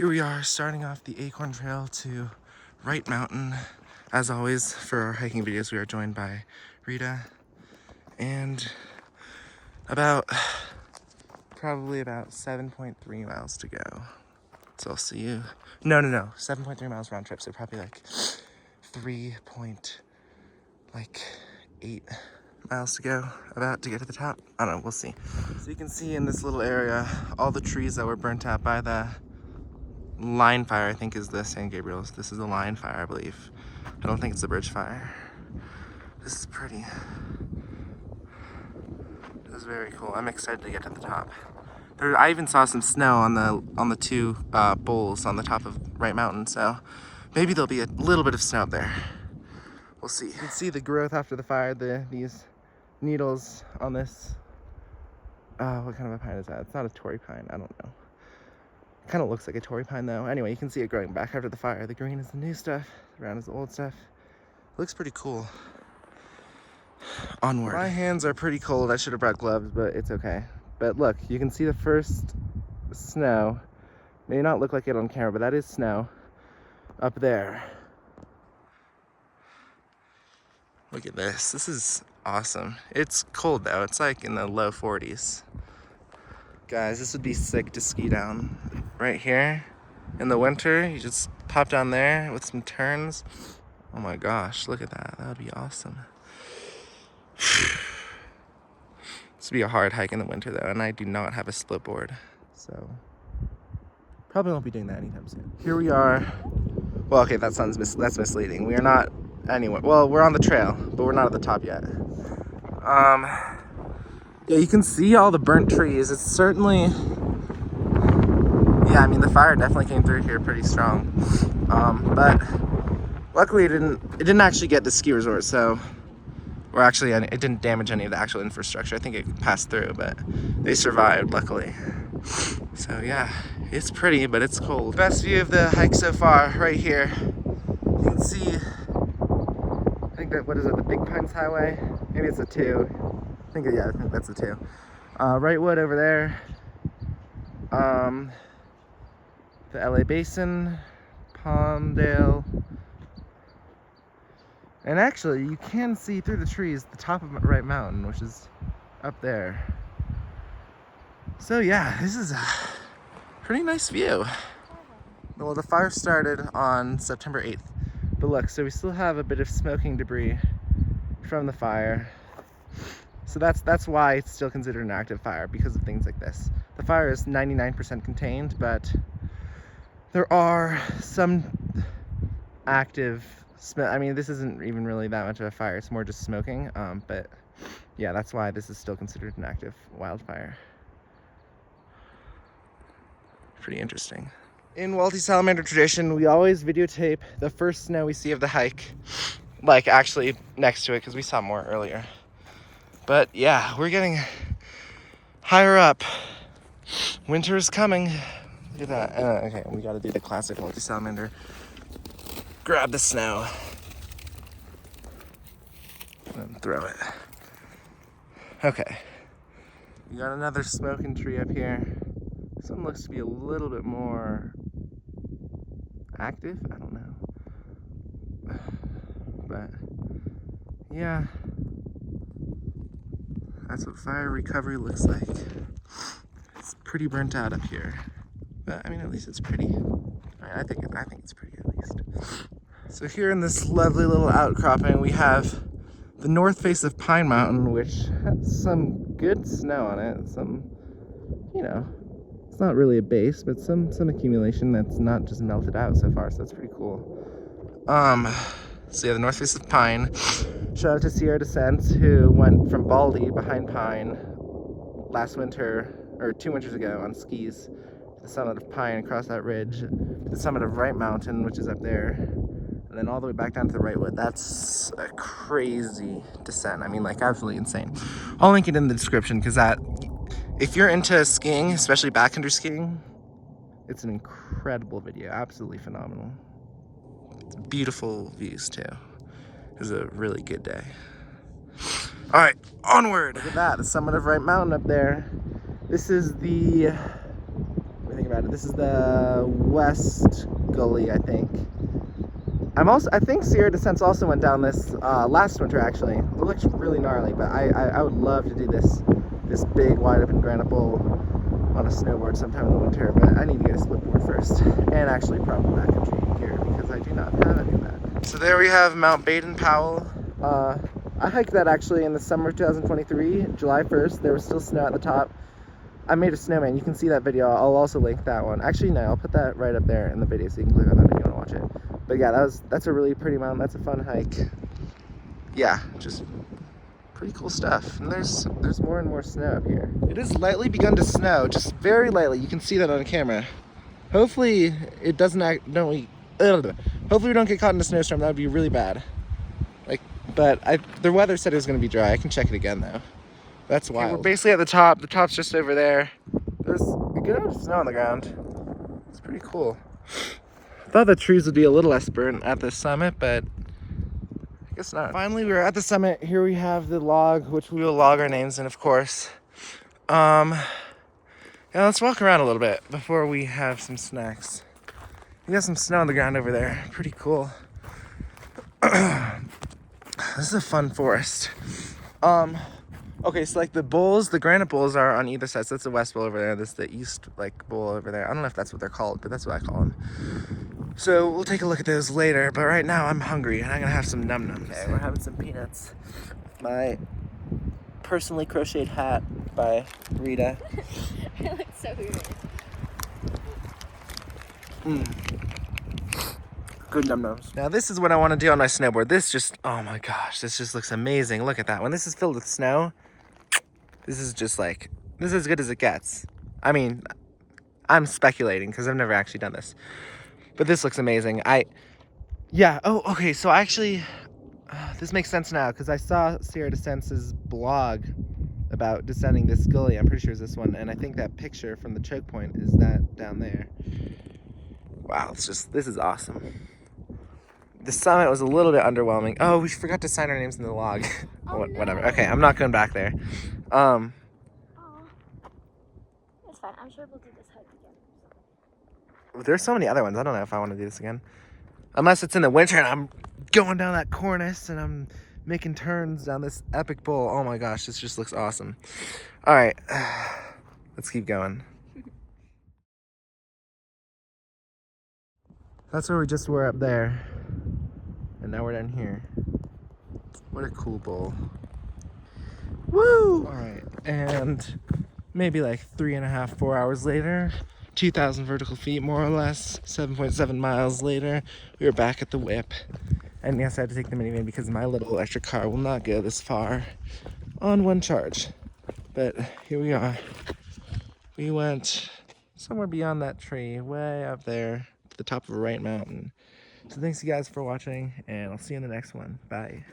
Here we are starting off the Acorn Trail to Wright Mountain. As always, for our hiking videos, we are joined by Rita, and probably about 7.3 miles to go. So I'll see you. No, 7.3 miles round trip, so probably like 3.8 miles to go, about to get to the top. I don't know, we'll see. So you can see in this little area all the trees that were burnt out by the line fire, I think is the San Gabriel's. This is the line fire, I believe. I don't think it's the bridge fire. This is pretty. This is very cool. I'm excited to get to the top. I even saw some snow on the two bowls on the top of Wright Mountain, so maybe there'll be a little bit of snow up there. We'll see. You can see the growth after the fire, these needles on this. What kind of a pine is that? It's not a Torrey pine, I don't know. Kind of looks like a Torrey pine though. Anyway, you can see it growing back after the fire. The green is the new stuff, the brown is the old stuff. It looks pretty cool. Onward. My hands are pretty cold. I should have brought gloves, but it's okay. But look, you can see the first snow. May not look like it on camera, but that is snow up there. Look at this. This is awesome. It's cold though. It's like in the low 40s. Guys, this would be sick to ski down right here in the winter. You just pop down there with some turns. Oh my gosh, look at that. That would be awesome. This would be a hard hike in the winter though, and I do not have a split board, so probably won't be doing that anytime soon. Here we are. Well, okay, that's misleading. We are not anywhere. Well, we're on the trail, but we're not at the top yet. Yeah, you can see all the burnt trees. It's certainly, yeah, I mean, the fire definitely came through here pretty strong. But luckily it didn't actually get the ski resort, so, or actually it didn't damage any of the actual infrastructure. I think it passed through, but they survived, luckily. So yeah, it's pretty, but it's cold. Best view of the hike so far, right here. You can see, I think that, what is it, the Big Pines Highway? Maybe it's a 2. I think that's the 2. Wrightwood over there. The LA Basin, Palmdale. And actually, you can see through the trees the top of Wright Mountain, which is up there. So yeah, this is a pretty nice view. Well, the fire started on September 8th. But look, so we still have a bit of smoking debris from the fire. So that's why it's still considered an active fire, because of things like this. The fire is 99% contained, but there are some active I mean, this isn't even really that much of a fire, it's more just smoking, but yeah, that's why this is still considered an active wildfire. Pretty interesting. In Walty Salamander tradition, we always videotape the first snow we see of the hike, like actually next to it, because we saw more earlier. But yeah, we're getting higher up. Winter is coming. Look at that. Okay, we gotta do the classic Walty Salamander. Grab the snow and throw it. Okay, we got another smoking tree up here. This one looks to be a little bit more active. I don't know, but yeah, that's what fire recovery looks like. It's pretty burnt out up here, but I mean, at least it's pretty. I think it's pretty at least. So here in this lovely little outcropping, we have the north face of Pine Mountain, which has some good snow on it. Some, you know, it's not really a base, but some accumulation that's not just melted out so far. So that's pretty cool. So yeah, the north face of Pine. Shout out to Sierra Descent, who went from Baldy behind Pine last winter, or 2 winters ago, on skis to the summit of Pine, across that ridge, to the summit of Wright Mountain, which is up there, and then all the way back down to the Wrightwood. That's a crazy descent. I mean, like, absolutely insane. I'll link it in the description, because if you're into skiing, especially backcountry skiing, it's an incredible video. Absolutely phenomenal. Beautiful views too. It was a really good day. All right, onward. Look at that, the summit of Wright Mountain up there. This is the, I everything about it. This is the West Gully, I think. I think Sierra Descents also went down this last winter, actually. It looks really gnarly, but I would love to do this big wide open granite bowl on a snowboard sometime in the winter, but I need to get a split board first, and actually probably backcountry gear, because I do not have any of that. So there we have Mount Baden-Powell. I hiked that actually in the summer of 2023, July 1st. There was still snow at the top. I made a snowman. You can see that video. I'll also link that one. Actually, no, I'll put that right up there in the video so you can click on that if you want to watch it. But yeah, that's a really pretty mountain. That's a fun hike. Yeah, just pretty cool stuff. And there's more and more snow up here. It has lightly begun to snow, just very lightly. You can see that on camera. Hopefully it doesn't hopefully we don't get caught in a snowstorm. That would be really bad. But the weather said it was going to be dry. I can check it again though. That's wild. Okay, we're basically at the top. The top's just over there. There's a good amount of snow on the ground. It's pretty cool. I thought the trees would be a little less burnt at the summit, but I guess not. Finally, we're at the summit. Here we have the log, which we will log our names in, of course. Yeah, let's walk around a little bit before we have some snacks. We got some snow on the ground over there. Pretty cool. This is a fun forest. Okay, so like the bowls, the granite bowls are on either side. So that's the west bowl over there. This is the east bowl over there. I don't know if that's what they're called, but that's what I call them. So we'll take a look at those later. But right now I'm hungry and I'm gonna have some num-nums. Okay, we're having some peanuts. My personally crocheted hat by Rita. It looks so weird. Good num-nums. Now this is what I want to do on my snowboard. This just, oh my gosh, this just looks amazing. Look at that. When this is filled with snow, this is just like, this is as good as it gets. I mean, I'm speculating because I've never actually done this, but this looks amazing. Yeah, oh, okay, so actually, this makes sense now because I saw Sierra Descents' blog about descending this gully. I'm pretty sure it's this one, and I think that picture from the choke point is that down there. Wow, this is awesome. The summit was a little bit underwhelming. Oh, we forgot to sign our names in the log. Oh, Whatever. No. Okay, I'm not going back there. Oh, it's fine. I'm sure we'll do this hike again. There's so many other ones. I don't know if I want to do this again. Unless it's in the winter and I'm going down that cornice and I'm making turns down this epic bowl. Oh my gosh, this just looks awesome. All right, let's keep going. That's where we just were up there. And now we're down here. What a cool bowl. Woo! All right, and maybe like 3.5, 4 hours later, 2,000 vertical feet more or less, 7.7 miles later, we were back at the whip. And yes, I had to take the minivan because my little electric car will not go this far on one charge. But here we are. We went somewhere beyond that tree, way up there, to the top of a right mountain. So thanks you guys for watching, and I'll see you in the next one. Bye.